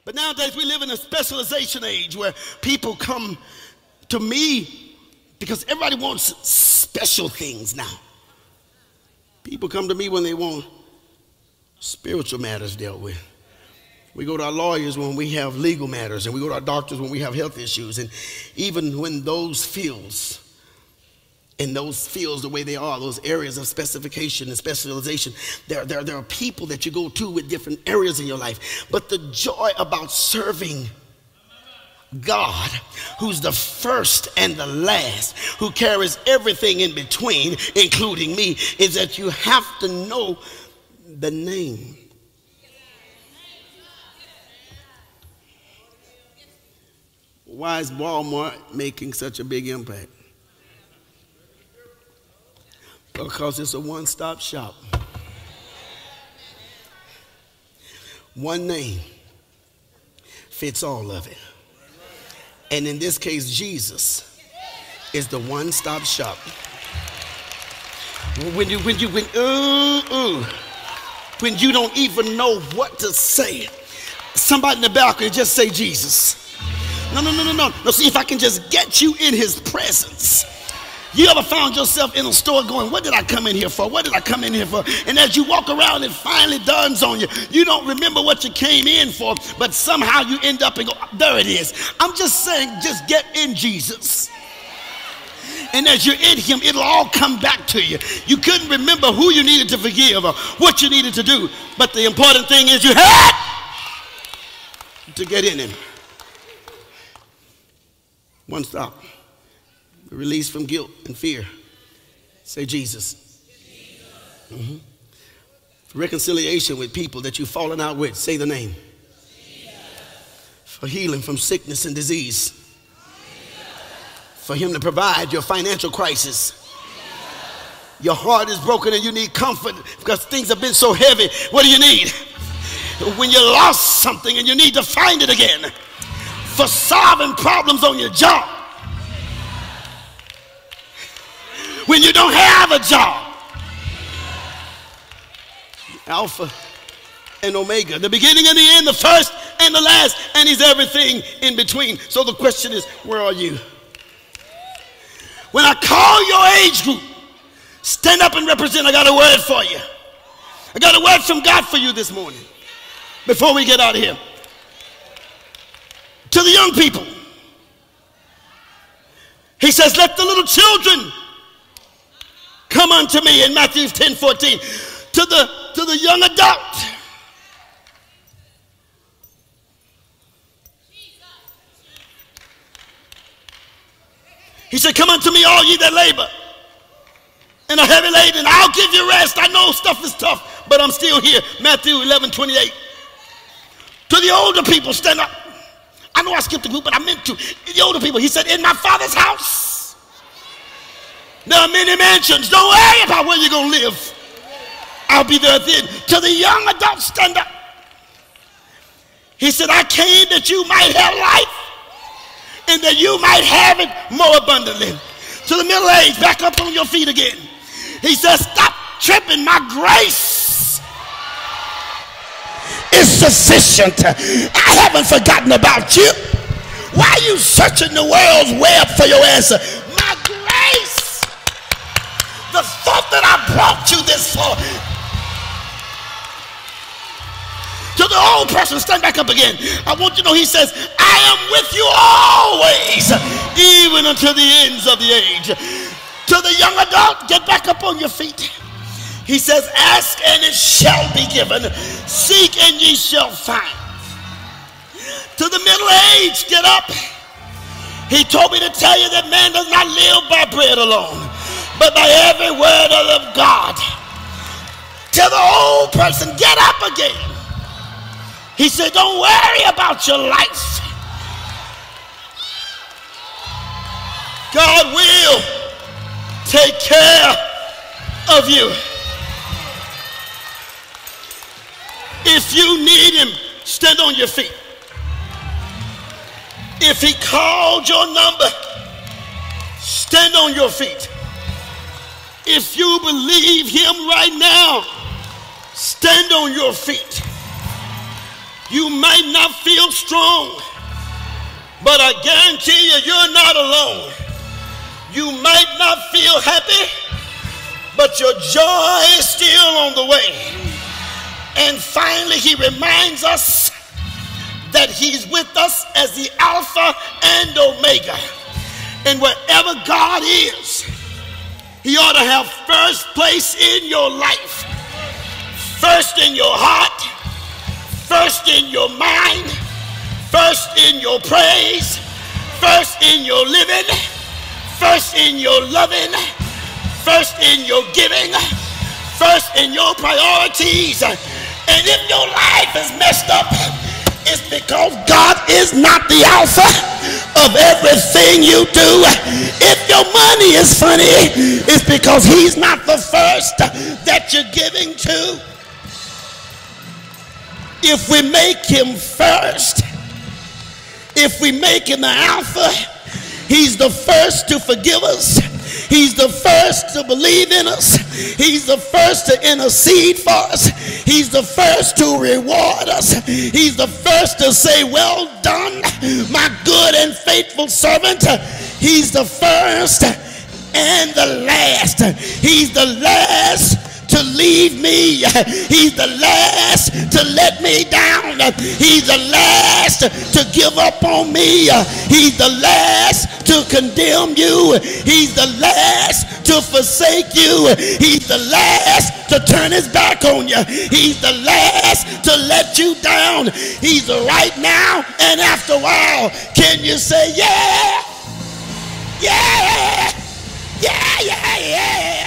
But nowadays we live in a specialization age where people come to me because everybody wants special things now. People come to me when they want spiritual matters dealt with. We go to our lawyers when we have legal matters, and we go to our doctors when we have health issues. And even when those fields, the way they are, those areas of specification and specialization, there are people that you go to with different areas in your life. But the joy about serving God, who's the first and the last, who carries everything in between, including me, is that you have to know the name. Why is Walmart making such a big impact? Because it's a one-stop shop. One name fits all of it. And in this case, Jesus is the one-stop shop. When you don't even know what to say, somebody in the balcony just say Jesus. No. See, if I can just get you in his presence. You ever found yourself in a store going, what did I come in here for? What did I come in here for? And as you walk around, it finally dawns on you. You don't remember what you came in for, but somehow you end up and go, there it is. I'm just saying, just get in Jesus. And as you're in him, it'll all come back to you. You couldn't remember who you needed to forgive or what you needed to do. But the important thing is you had to get in him. One stop. Release from guilt and fear. Say Jesus. Mm-hmm. For reconciliation with people that you've fallen out with, say the name. Jesus. For healing from sickness and disease. Jesus. For him to provide your financial crisis. Jesus. Your heart is broken and you need comfort because things have been so heavy. What do you need? When you lost something and you need to find it again. For solving problems on your job. When you don't have a job. Alpha and Omega, the beginning and the end, the first and the last, and he's everything in between. So the question is, where are you? When I call your age group, stand up and represent. I got a word for you. I got a word from God for you this morning before we get out of here. To the young people, he says, let the little children come unto me in Matthew 10:14. To the young adult. He said, come unto me all ye that labor and are heavy laden, I'll give you rest. I know stuff is tough, but I'm still here. Matthew 11:28. To the older people, stand up. I know I skipped a group, but I meant to. The older people, he said, in my Father's house there are many mansions. Don't worry about where you're going to live. I'll be there then. To the young adults, stand up. He said, I came that you might have life and that you might have it more abundantly. To the middle age, back up on your feet again. He says, stop tripping. My grace is sufficient. I haven't forgotten about you. Why are you searching the world's web for your answer? My grace. The thought that I brought you this far. To the old person, stand back up again. I want you to know, he says, I am with you always, even until the ends of the age. To the young adult, get back up on your feet. He says, ask and it shall be given. Seek and ye shall find. To the middle age, get up. He told me to tell you that man does not live by bread alone, but by every word of God. To the old person, get up again. He said, don't worry about your life. God will take care of you. If you need him, stand on your feet. If he called your number, stand on your feet. If you believe him right now, stand on your feet. You might not feel strong, but I guarantee you, you're not alone. You might not feel happy, but your joy is still on the way. And finally, he reminds us that he's with us as the Alpha and Omega. And wherever God is, he ought to have first place in your life, first in your heart, first in your mind, first in your praise, first in your living, first in your loving, first in your giving, first in your priorities. And if your life is messed up, it's because God is not the Alpha of everything you do. If your money is funny, it's because he's not the first that you're giving to. If we make him first, if we make him the Alpha, he's the first to forgive us. He's the first to believe in us. He's the first to intercede for us. He's the first to reward us. He's the first to say, well done, my good and faithful servant. He's the first and the last. He's the last to leave me. He's the last to let me down. He's the last to give up on me. He's the last to condemn you. He's the last to forsake you. He's the last to turn his back on you. He's the last to let you down. He's the right now and after a while. Can you say, yeah, yeah, yeah, yeah, yeah?